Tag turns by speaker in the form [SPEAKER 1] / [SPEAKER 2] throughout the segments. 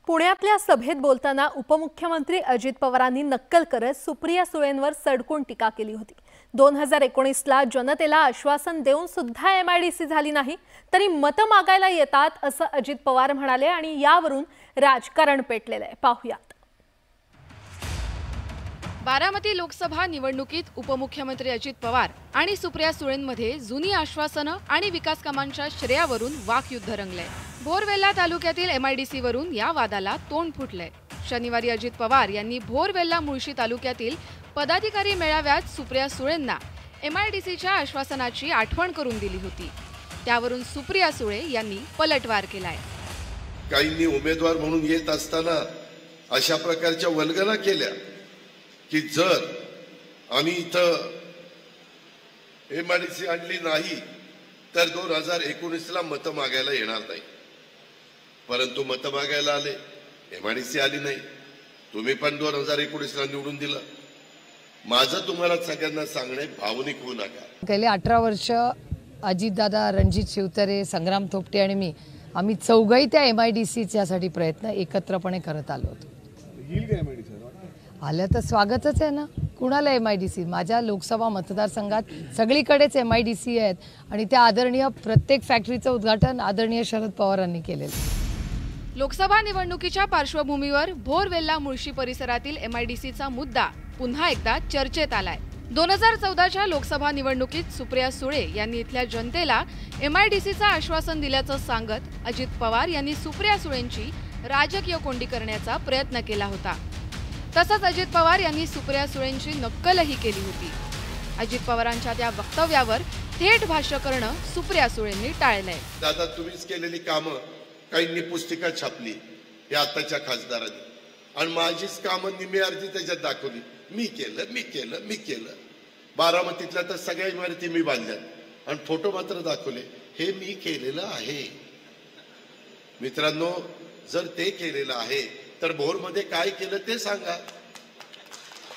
[SPEAKER 1] पुण्यातल्या सभेत बोलताना उपमुख्यमंत्री अजित पवारांनी नक्कल करत सुप्रिया सुळेंवर सडकून टीका केली होती। 2019ला जनतेला आश्वासन देऊन सुद्धा एमआयडीसी झाली नाही तरी मत मागायला येतात असं अजित पवार म्हणाले आणि यावरून राजकारण पेटलेलं आहे। पाहूयात।
[SPEAKER 2] बारामती लोकसभा निवडणुकीत उपमुख्यमंत्री अजित पवार आणि सुप्रिया सुळेंमध्ये जुनी आश्वासनं आणि विकास कामांच्या श्रेयावरून वाकयुद्ध रंगलंय। भोरवेल्ला तालुक्यातील एमआयडीसी वरून या वादाला तोंड फुटलंय। शनिवारी अजित पवार यांनी भोरवेल्ला मुळशी तालुक्यातील पदाधिकारी मेळाव्यात सुप्रिया सुळेंना एमआयडीसीच्या आश्वासनाची आठवण करून दिली होती। त्यावरून सुप्रिया सुळे यांनी पलटवार केलाय।
[SPEAKER 3] काहींनी उमेदवार म्हणून येत असताना अशा प्रकारच्या वल्गना केल्या की जर आम्ही इथं एमआयडीसी आणली नाही तर 2019ला मत मागायला येणार नाही, परंतु मत मागायला आले, एमआयडीसी आली नाही। तुम्ही पण 2019ला निवडून दिलं। माझं तुम्हाला सगळ्यांना सांगणे, भावनिक होऊ नका।
[SPEAKER 4] गेले 18 वर्ष अजितदादा, रणजित शिवतारे, संग्राम थोपटे आणि मी आम्ही चौघही त्या एमआयडीसीच्या साठी प्रयत्न एकत्रपणे करत आलो होतो। आलं तर स्वागतच आहे ना। कुणाला एमआयडीसी? माझ्या लोकसभा मतदारसंघात सगळीकडेच एमआयडीसी आहेत आणि त्या आदरणीय प्रत्येक फॅक्टरीचं उद्घाटन आदरणीय शरद पवारांनी केलेलं।
[SPEAKER 2] लोकसभा निवडणुकीच्या पार्श्वभूमीवर भोरवेल्ला मुळशी परिसरातील एमआयडीसीचा मुद्दा पुन्हा एकदा चर्चेत आलाय। 2014च्या लोकसभा निवडणुकीत सुप्रिया सुळे यांनी इथल्या जनतेला एमआयडीसीचं आश्वासन दिल्याचं सांगत अजित पवार यांनी सुप्रिया सुळेंची राजकीय कोंडी करण्याचा प्रयत्न केला होता। तसंच अजित पवार यांनी सुप्रिया सुळेंची नक्कलही केली होती। अजित पवारांच्या त्या वक्तव्यावर थेट भाष्य करणं सुप्रिया सुळेंनी टाळलंय।
[SPEAKER 3] दादा, तुम्हीच केलेली कामं काहींनी पुस्तिका छापली हे आताच्या खासदारांनी, आणि माझीच कामं निम्मी अर्धी त्याच्यात दाखवली। मी केलं। बारामतीतल्या तर सगळ्या इमारती मी बांधल्यात आणि फोटो मात्र दाखवले, हे मी केलेलं आहे। मित्रांनो, जर ते केलेलं आहे तर भोरमध्ये काय केलं ते सांगा।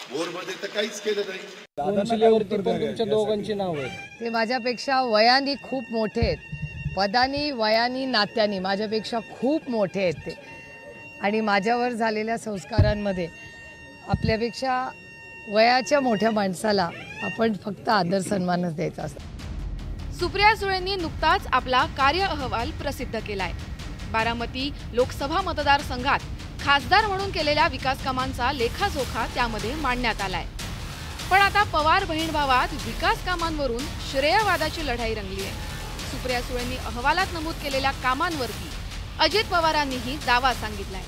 [SPEAKER 3] भोरमध्ये तर काहीच केलं नाही।
[SPEAKER 5] तुमच्या दोघांची नाव आहेत,
[SPEAKER 4] ते माझ्यापेक्षा वयाने खूप मोठे आहेत, पदानी, वयानी, नात्यानी माझ्यापेक्षा खूप मोठे आहेत ते, आणि माझ्यावर झालेल्या संस्कारांमध्ये आपल्यापेक्षा वयाच्या मोठ्या माणसाला आपण फक्त आदर सन्मानच द्यायचा असतो।
[SPEAKER 2] सुप्रिया सुळेंनी नुकताच आपला कार्य अहवाल प्रसिद्ध केलाय। बारामती लोकसभा मतदारसंघात खासदार म्हणून केलेल्या विकास कामांचा लेखाजोखा त्यामध्ये मांडण्यात आलाय। पण आता पवार बहीण भावात विकास कामांवरून श्रेयवादाची लढाई रंगली आहे। सुप्रिया सुळेंनी अहवालात नमूद केलेल्या कामांवरती अजित पवारांनीही दावा सांगितलाय।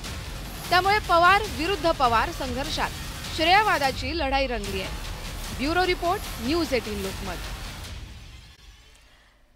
[SPEAKER 2] त्यामुळे पवार विरुद्ध पवार संघर्षात श्रेयवादाची लढाई रंगली आहे। Bureau report, news 18 Lokmat.